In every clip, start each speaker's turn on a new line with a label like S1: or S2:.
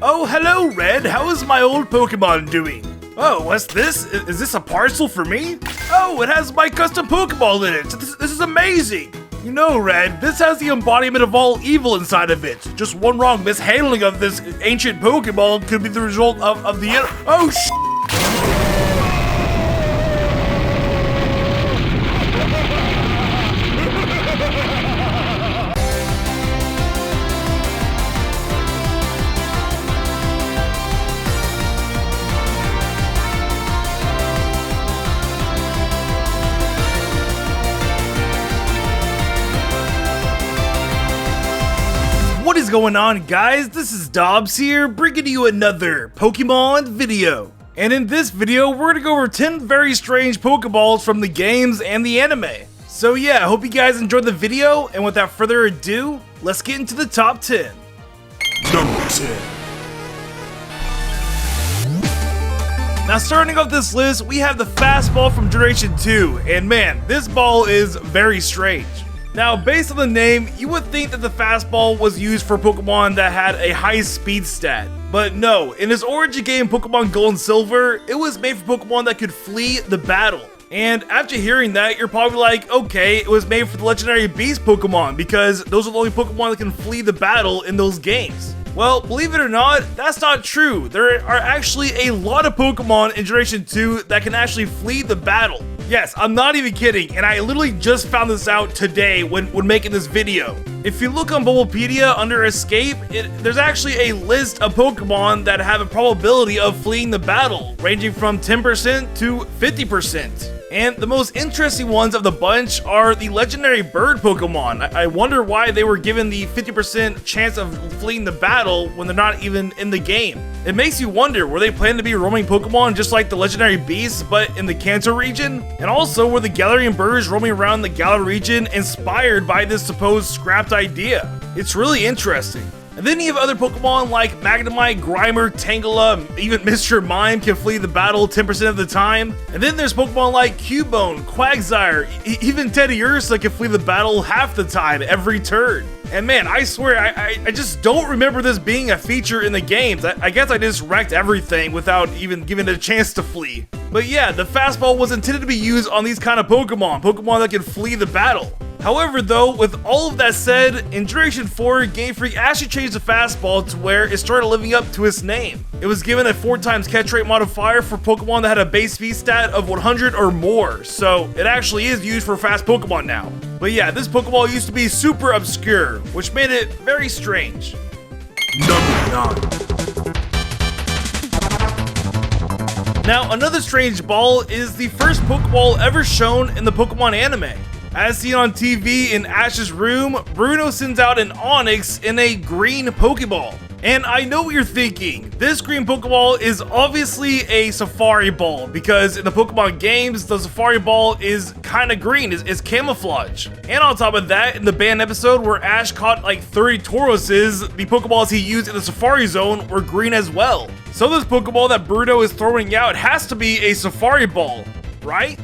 S1: Oh, hello, Red. How is my old Pokemon doing? Oh, what's this? Is this a parcel for me? Oh, it has my custom Pokeball in it. This is amazing. You know, Red, this has the embodiment of all evil inside of it. Just one wrong mishandling of this ancient Pokeball could be the result of the... Oh, What is going on, guys? This is Dobbs here, bringing you another Pokemon video. And in this video, we're gonna go over 10 very strange Pokeballs from the games and the anime. So yeah, I hope you guys enjoyed the video, and without further ado, let's get into the top 10. Number 10. Now starting off this list, we have the Fastball from Generation 2, and man, this ball is very strange. Now, based on the name, you would think that the Fastball was used for Pokemon that had a high speed stat. But no, in its origin game Pokemon Gold and Silver, it was made for Pokemon that could flee the battle. And after hearing that, you're probably like, okay, it was made for the legendary Beast Pokemon because those are the only Pokemon that can flee the battle in those games. Well, believe it or not, that's not true. There are actually a lot of Pokemon in Generation 2 that can actually flee the battle. Yes, I'm not even kidding, and I literally just found this out today when making this video. If you look on Bulbapedia under Escape, there's actually a list of Pokemon that have a probability of fleeing the battle, ranging from 10% to 50%. And the most interesting ones of the bunch are the legendary bird Pokemon. I wonder why they were given the 50% chance of fleeing the battle when they're not even in the game. It makes you wonder, were they planning to be roaming Pokemon just like the legendary beasts, but in the Kanto region? And also, were the Galarian birds roaming around the Galar region inspired by this supposed scrapped idea? It's really interesting. And then you have other Pokemon like Magnemite, Grimer, Tangela, even Mr. Mime can flee the battle 10% of the time. And then there's Pokemon like Cubone, Quagsire, even Teddy Ursa can flee the battle half the time, every turn. And man, I swear, I just don't remember this being a feature in the games. I guess I just wrecked everything without even giving it a chance to flee. But yeah, the Fastball was intended to be used on these kind of Pokemon that can flee the battle. However though, with all of that said, in Generation 4, Game Freak actually changed the Fastball to where it started living up to its name. It was given a 4x catch rate modifier for Pokemon that had a base speed stat of 100 or more, so it actually is used for fast Pokemon now. But yeah, this Pokeball used to be super obscure, which made it very strange. Number 9. Now, another strange ball is the first Pokeball ever shown in the Pokemon anime. As seen on TV in Ash's room, Bruno sends out an Onix in a green Pokeball. And I know what you're thinking, this green Pokeball is obviously a Safari Ball because in the Pokemon games, the Safari Ball is kinda green, is camouflage. And on top of that, in the band episode where Ash caught like 30 Tauroses, the Pokeballs he used in the Safari Zone were green as well. So this Pokeball that Bruno is throwing out has to be a Safari Ball, right?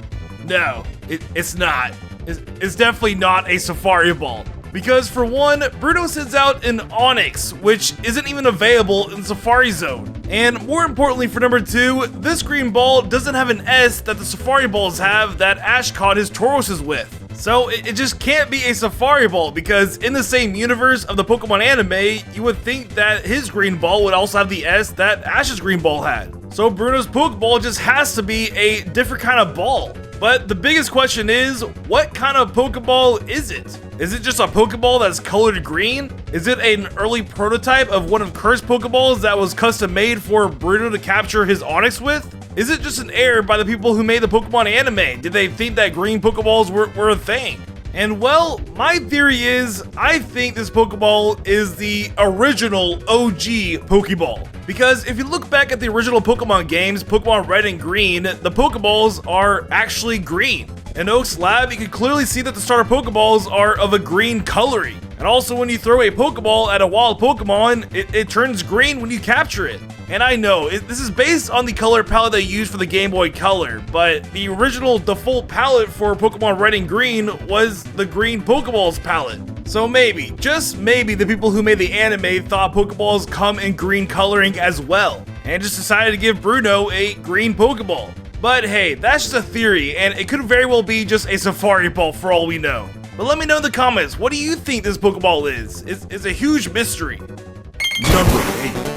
S1: No, it's not. It's definitely not a Safari Ball. Because for one, Bruno sends out an Onix, which isn't even available in Safari Zone. And more importantly for number 2, this green ball doesn't have an S that the Safari Balls have that Ash caught his Tauroses with. So it just can't be a Safari Ball because in the same universe of the Pokemon anime, you would think that his green ball would also have the S that Ash's green ball had. So Bruno's Pokeball just has to be a different kind of ball. But the biggest question is, what kind of Pokeball is it? Is it just a Pokeball that's colored green? Is it an early prototype of one of Kurt's Pokeballs that was custom made for Bruno to capture his Onix with? Is it just an error by the people who made the Pokemon anime? Did they think that green Pokeballs were a thing? And well, my theory is, I think this Pokeball is the original OG Pokeball. Because if you look back at the original Pokemon games, Pokemon Red and Green, the Pokeballs are actually green. In Oak's lab, you can clearly see that the starter Pokeballs are of a green coloring. And also when you throw a Pokeball at a wild Pokemon, it turns green when you capture it. And I know, this is based on the color palette they used for the Game Boy Color, but the original default palette for Pokemon Red and Green was the green Pokeballs palette. So maybe, just maybe, the people who made the anime thought Pokeballs come in green coloring as well, and just decided to give Bruno a green Pokeball. But hey, that's just a theory, and it could very well be just a Safari Ball for all we know. But let me know in the comments, what do you think this Pokeball is? It's a huge mystery. Number 8.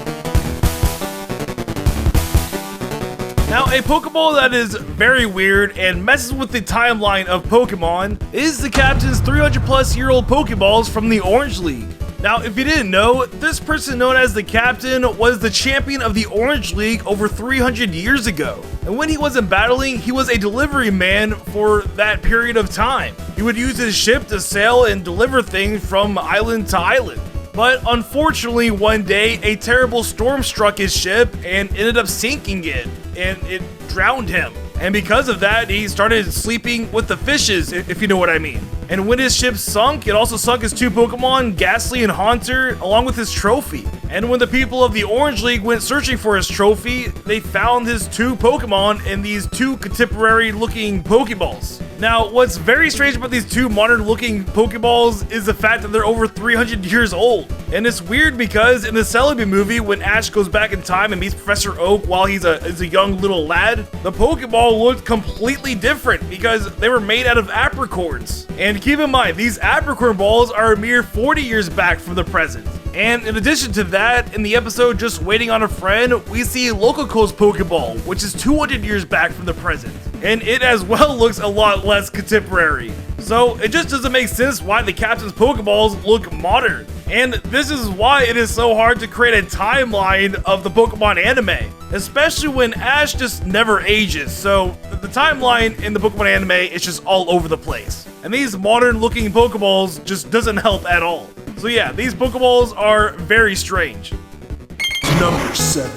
S1: Now, a Pokeball that is very weird and messes with the timeline of Pokemon is the captain's 300-plus-year-old Pokeballs from the Orange League. Now, if you didn't know, this person known as the captain was the champion of the Orange League over 300 years ago. And when he wasn't battling, he was a delivery man for that period of time. He would use his ship to sail and deliver things from island to island. But unfortunately, one day, a terrible storm struck his ship and ended up sinking it, and it drowned him. And because of that, he started sleeping with the fishes, if you know what I mean. And when his ship sunk, it also sunk his 2 Pokemon, Ghastly and Haunter, along with his trophy. And when the people of the Orange League went searching for his trophy, they found his 2 Pokemon in these 2 contemporary-looking Pokeballs. Now, what's very strange about these 2 modern-looking Pokeballs is the fact that they're over 300 years old. And it's weird because in the Celebi movie, when Ash goes back in time and meets Professor Oak while he's a young little lad, the Pokeball looked completely different because they were made out of apricorns. And keep in mind, these apricorn balls are a mere 40 years back from the present. And in addition to that, in the episode Just Waiting on a Friend, we see Lococo's Pokeball, which is 200 years back from the present. And it as well looks a lot less contemporary. So it just doesn't make sense why the captain's Pokeballs look modern. And this is why it is so hard to create a timeline of the Pokemon anime, especially when Ash just never ages. So the timeline in the Pokemon anime is just all over the place. And these modern looking Pokeballs just doesn't help at all. So yeah, these Pokeballs are very strange. Number 7.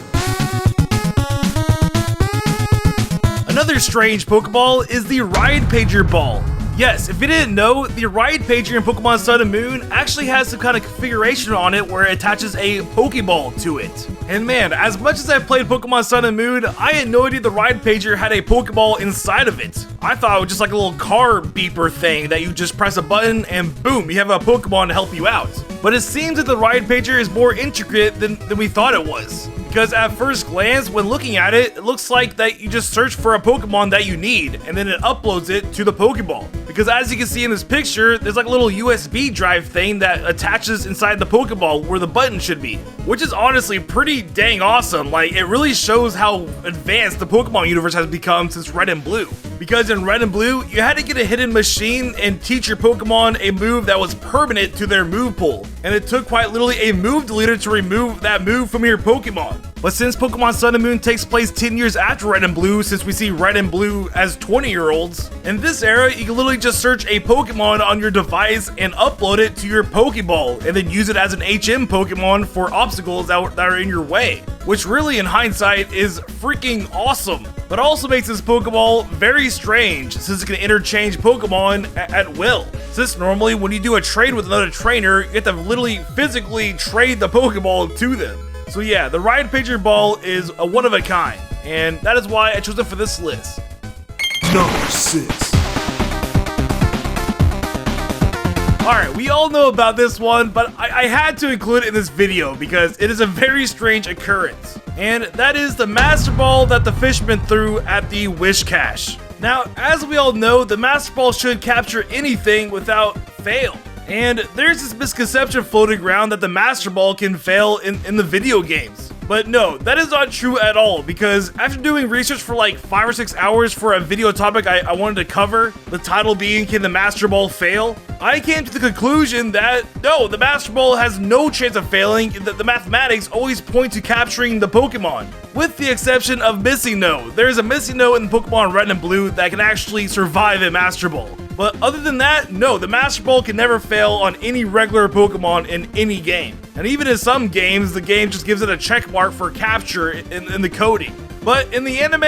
S1: Another strange Pokeball is the Ride Pager Ball. Yes, if you didn't know, the Ride Pager in Pokemon Sun and Moon actually has some kind of configuration on it where it attaches a Pokeball to it. And man, as much as I played Pokemon Sun and Moon, I had no idea the Ride Pager had a Pokeball inside of it. I thought it was just like a little car beeper thing that you just press a button and boom, you have a Pokemon to help you out. But it seems that the Ride Pager is more intricate than we thought it was. Because at first glance, when looking at it, it looks like that you just search for a Pokemon that you need, and then it uploads it to the Pokeball. Because as you can see in this picture, there's like a little USB drive thing that attaches inside the Pokeball where the button should be. Which is honestly pretty dang awesome. Like, it really shows how advanced the Pokemon universe has become since Red and Blue. Because in Red and Blue, you had to get a hidden machine and teach your Pokemon a move that was permanent to their move pool. And it took quite literally a move deleter to remove that move from your Pokemon. But since Pokemon Sun and Moon takes place 10 years after Red and Blue, since we see Red and Blue as 20-year-olds, in this era, you can literally just search a Pokemon on your device and upload it to your Pokeball, and then use it as an HM Pokemon for obstacles that are in your way. Which really, in hindsight, is freaking awesome. But also makes this Pokeball very strange, since it can interchange Pokemon at will. Since normally, when you do a trade with another trainer, you have to literally physically trade the Pokeball to them. So yeah, the Ride Pager Ball is a one of a kind, and that is why I chose it for this list. Number 6. Alright, we all know about this one, but I had to include it in this video because it is a very strange occurrence. And that is the Master Ball that the fisherman threw at the Wish Cache. Now, as we all know, the Master Ball should capture anything without fail. And there's this misconception floating around that the Master Ball can fail in the video games. But no, that is not true at all, because after doing research for like 5 or 6 hours for a video topic I wanted to cover, the title being Can the Master Ball Fail?, I came to the conclusion that no, the Master Ball has no chance of failing. The mathematics always point to capturing the Pokemon, with the exception of Missing No. There is a Missing No in Pokemon Red and Blue that can actually survive a Master Ball. But other than that, no, the Master Ball can never fail on any regular Pokemon in any game. And even in some games, the game just gives it a check mark for capture in the coding. But in the anime,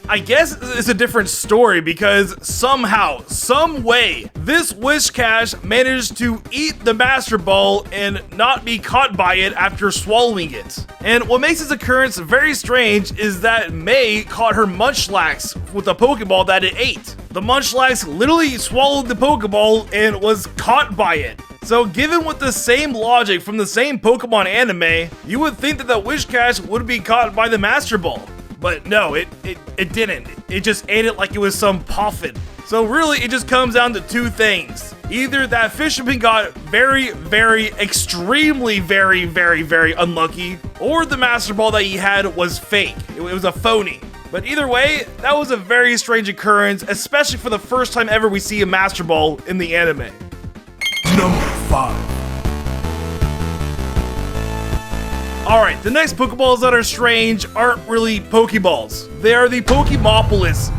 S1: I guess it's a different story, because somehow, some way, this Wish Cache managed to eat the Master Ball and not be caught by it after swallowing it. And what makes this occurrence very strange is that May caught her Munchlax with a Pokeball that it ate. the Munchlax literally swallowed the Pokeball and was caught by it. So given with the same logic from the same Pokemon anime, you would think that the Whiscash would be caught by the Master Ball. But no, it didn't. It just ate it like it was some puffin. So really, it just comes down to two things. Either that fisherman got very, extremely, very unlucky, or the Master Ball that he had was fake. It was a phony. But either way, that was a very strange occurrence, especially for the first time ever we see a Master Ball in the anime.
S2: Number 5.
S1: Alright, the next Pokeballs that are strange aren't really Pokeballs. They are the Pokemopolis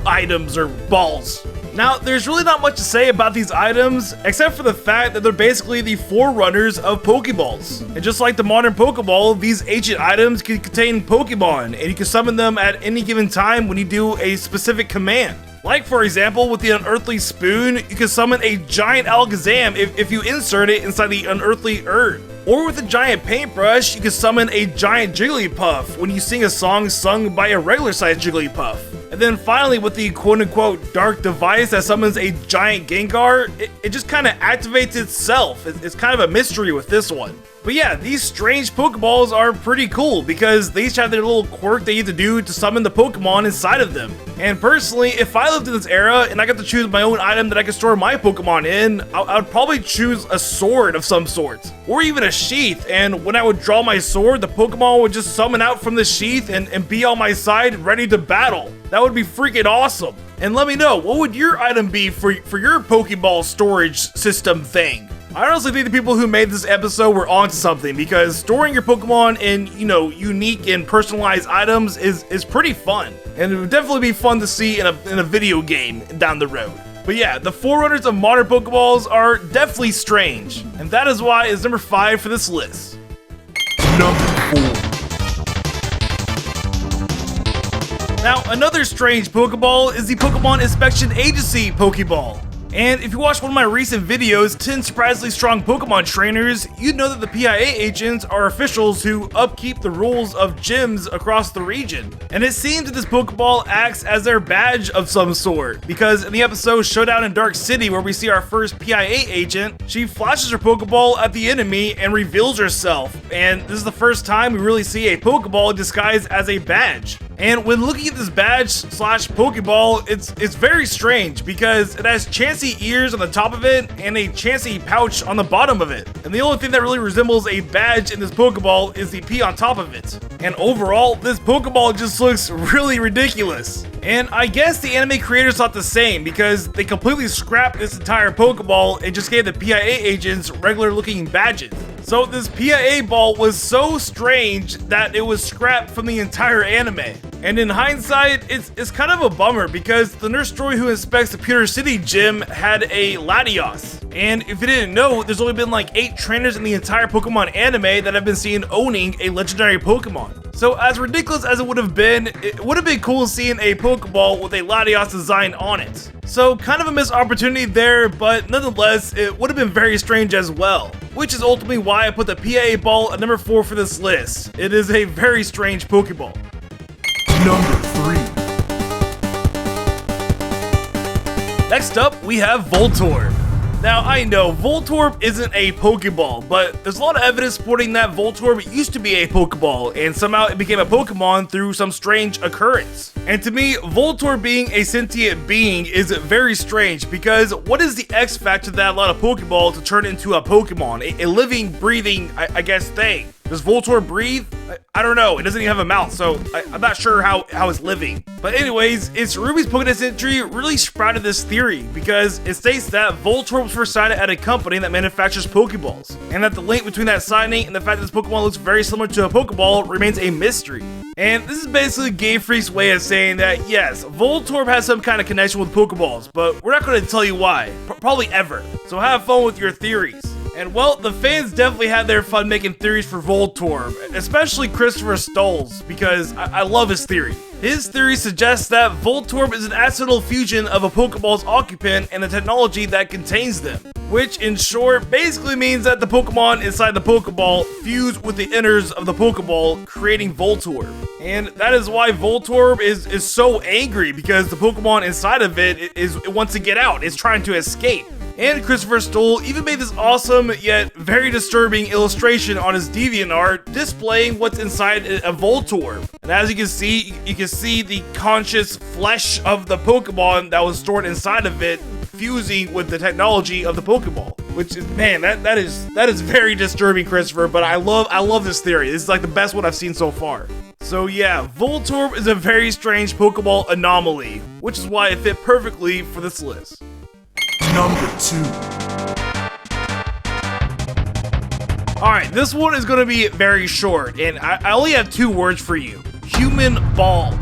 S1: items or balls. Now, there's really not much to say about these items, except for the fact that they're basically the forerunners of Pokeballs. And just like the modern Pokeball, these ancient items can contain Pokemon, and you can summon them at any given time when you do a specific command. Like, for example, with the Unearthly Spoon, you can summon a giant Alakazam if you insert it inside the Unearthly Urn. Or with a giant paintbrush, you can summon a giant Jigglypuff when you sing a song sung by a regular-sized Jigglypuff. And then finally, with the quote-unquote dark device that summons a giant Gengar, it just kind of activates itself. It's kind of a mystery with this one. But yeah, these strange Pokeballs are pretty cool because they each have their little quirk they need to do to summon the Pokemon inside of them. And personally, if I lived in this era and I got to choose my own item that I could store my Pokemon in, I would probably choose a sword of some sort, or even a sheath, and when I would draw my sword, the Pokemon would just summon out from the sheath and be on my side ready to battle. That would be freaking awesome. And let me know, what would your item be for your Pokeball storage system thing? I honestly think the people who made this episode were onto something, because storing your Pokemon in, unique and personalized items is pretty fun. And it would definitely be fun to see in a video game down the road. But yeah, the forerunners of modern Pokeballs are definitely strange. And that is why it's number 5 for this list.
S2: Number 4.
S1: Now, another strange Pokeball is the Pokemon Inspection Agency Pokeball. And if you watched one of my recent videos, 10 surprisingly strong Pokemon trainers, you'd know that the PIA agents are officials who upkeep the rules of gyms across the region. And it seems that this Pokeball acts as their badge of some sort, because in the episode Showdown in Dark City, where we see our first PIA agent, she flashes her Pokeball at the enemy and reveals herself. And this is the first time we really see a Pokeball disguised as a badge. And when looking at this badge slash Pokeball, it's very strange because it has Chansey ears on the top of it and a Chansey pouch on the bottom of it. And the only thing that really resembles a badge in this Pokeball is the P on top of it. And overall, this Pokeball just looks really ridiculous. And I guess the anime creators thought the same because they completely scrapped this entire Pokeball and just gave the PIA agents regular looking badges. So this PIA ball was so strange that it was scrapped from the entire anime. And in hindsight, it's kind of a bummer because the nurse droid who inspects the Pewter City gym had a Latios. And if you didn't know, there's only been like 8 trainers in the entire Pokemon anime that have been seen owning a legendary Pokemon. So as ridiculous as it would have been cool seeing a Pokeball with a Latios design on it. So kind of a missed opportunity there, but nonetheless, it would have been very strange as well. Which is ultimately why I put the PIA Ball at number 4 for this list. It is a very strange Pokeball.
S2: Number 3.
S1: Next up, we have Voltorb. Now, I know Voltorb isn't a Pokeball, but there's a lot of evidence supporting that Voltorb used to be a Pokeball, and somehow it became a Pokemon through some strange occurrence. And to me, Voltorb being a sentient being is very strange, because what is the X factor that allowed a Pokeball to turn into a Pokemon? A living, breathing, I guess, thing. Does Voltorb breathe? I don't know. It doesn't even have a mouth, so I'm not sure how it's living. But anyways, it's Ruby's Pokédex entry really sprouted this theory because it states that Voltorb was first sighted at a company that manufactures Pokeballs, and that the link between that signing and the fact that this Pokemon looks very similar to a Pokeball remains a mystery. And this is basically Game Freak's way of saying that yes, Voltorb has some kind of connection with Pokeballs, but we're not going to tell you why, probably ever. So have fun with your theories. And well, the fans definitely had their fun making theories for Voltorb, especially Christopher Stoll's, because I love his theory. His theory suggests that Voltorb is an accidental fusion of a Pokeball's occupant and the technology that contains them. which in short basically means that the Pokemon inside the Pokeball fuse with the inners of the Pokeball, creating Voltorb. And that is why Voltorb is so angry, because the Pokemon inside of it wants to get out, it's trying to escape. And Christopher Stoll even made this awesome yet very disturbing illustration on his DeviantArt displaying what's inside a Voltorb. And as you can see the conscious flesh of the Pokemon that was stored inside of it fusing with the technology of the Pokeball. Which is, man, that is very disturbing, Christopher, but I love this theory. This is like the best one I've seen so far. So yeah, Voltorb is a very strange Pokeball anomaly, which is why it fit perfectly for this list.
S2: Number 2.
S1: Alright, this one is going to be very short, and I only have 2 words for you. Human Ball.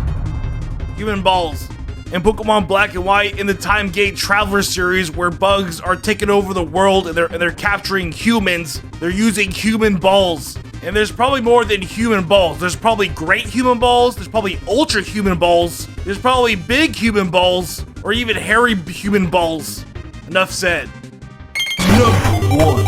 S1: Human Balls. In Pokemon Black and White, in the Time Gate Traveler series, where bugs are taking over the world and they're capturing humans, they're using human balls. And there's probably more than human balls. There's probably great human balls, there's probably ultra human balls, there's probably big human balls, or even hairy human balls. Enough said.
S2: Number 1.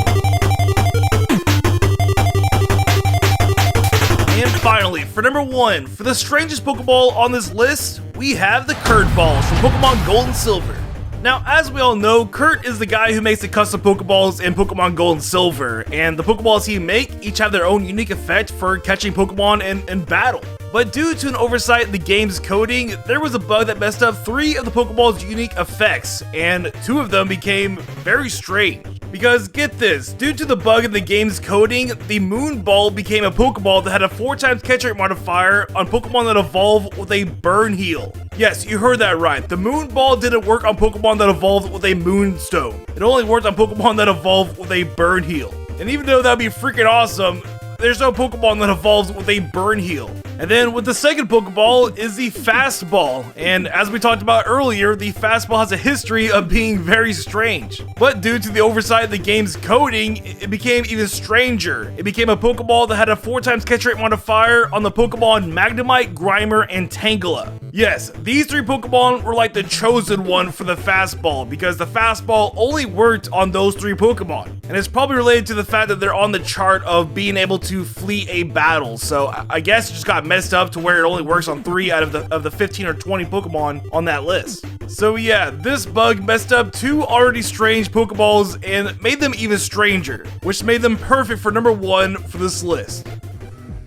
S1: And finally, for number 1, for the strangest Pokeball on this list, we have the Kurt Balls from Pokemon Gold and Silver. Now, as we all know, Kurt is the guy who makes the custom Pokeballs in Pokemon Gold and Silver, and the Pokeballs he makes each have their own unique effect for catching Pokemon in battle. But due to an oversight in the game's coding, there was a bug that messed up 3 of the Pokeball's unique effects, and 2 of them became very strange. Because get this, due to the bug in the game's coding, the Moon Ball became a Pokeball that had a 4x catch rate modifier on Pokemon that evolve with a Burn Heal. Yes, you heard that right. The Moon Ball didn't work on Pokemon that evolved with a Moonstone. It only worked on Pokemon that evolved with a Burn Heal. And even though that'd be freaking awesome, there's no Pokemon that evolves with a Burn Heal. And then with the second Pokeball is the Fast Ball, and as we talked about earlier, the Fast Ball has a history of being very strange. But due to the oversight of the game's coding, it became even stranger. It became a Pokeball that had a 4x catch rate modifier on the Pokemon Magnemite, Grimer, and Tangela. Yes, these 3 Pokemon were like the chosen one for the Fast Ball, because the Fast Ball only worked on those 3 Pokemon. And it's probably related to the fact that they're on the chart of being able to flee a battle, so I guess it just got messed up to where it only works on 3 out of the 15 or 20 Pokemon on that list. So yeah, this bug messed up 2 already strange Pokeballs and made them even stranger, which made them perfect for number 1 for this list.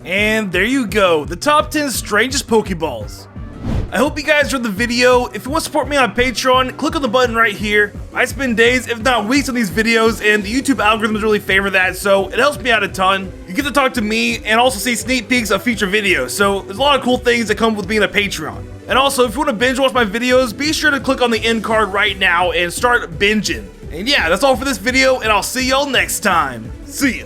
S1: And there you go, the top 10 strangest Pokeballs. I hope you guys enjoyed the video. If you want to support me on Patreon, click on the button right here. I spend days, if not weeks, on these videos, and the YouTube algorithms really favor that, so it helps me out a ton. You get to talk to me and also see sneak peeks of future videos, so there's a lot of cool things that come with being a Patreon. And also, if you want to binge watch my videos, be sure to click on the end card right now and start binging. And yeah, that's all for this video, and I'll see y'all next time. See ya.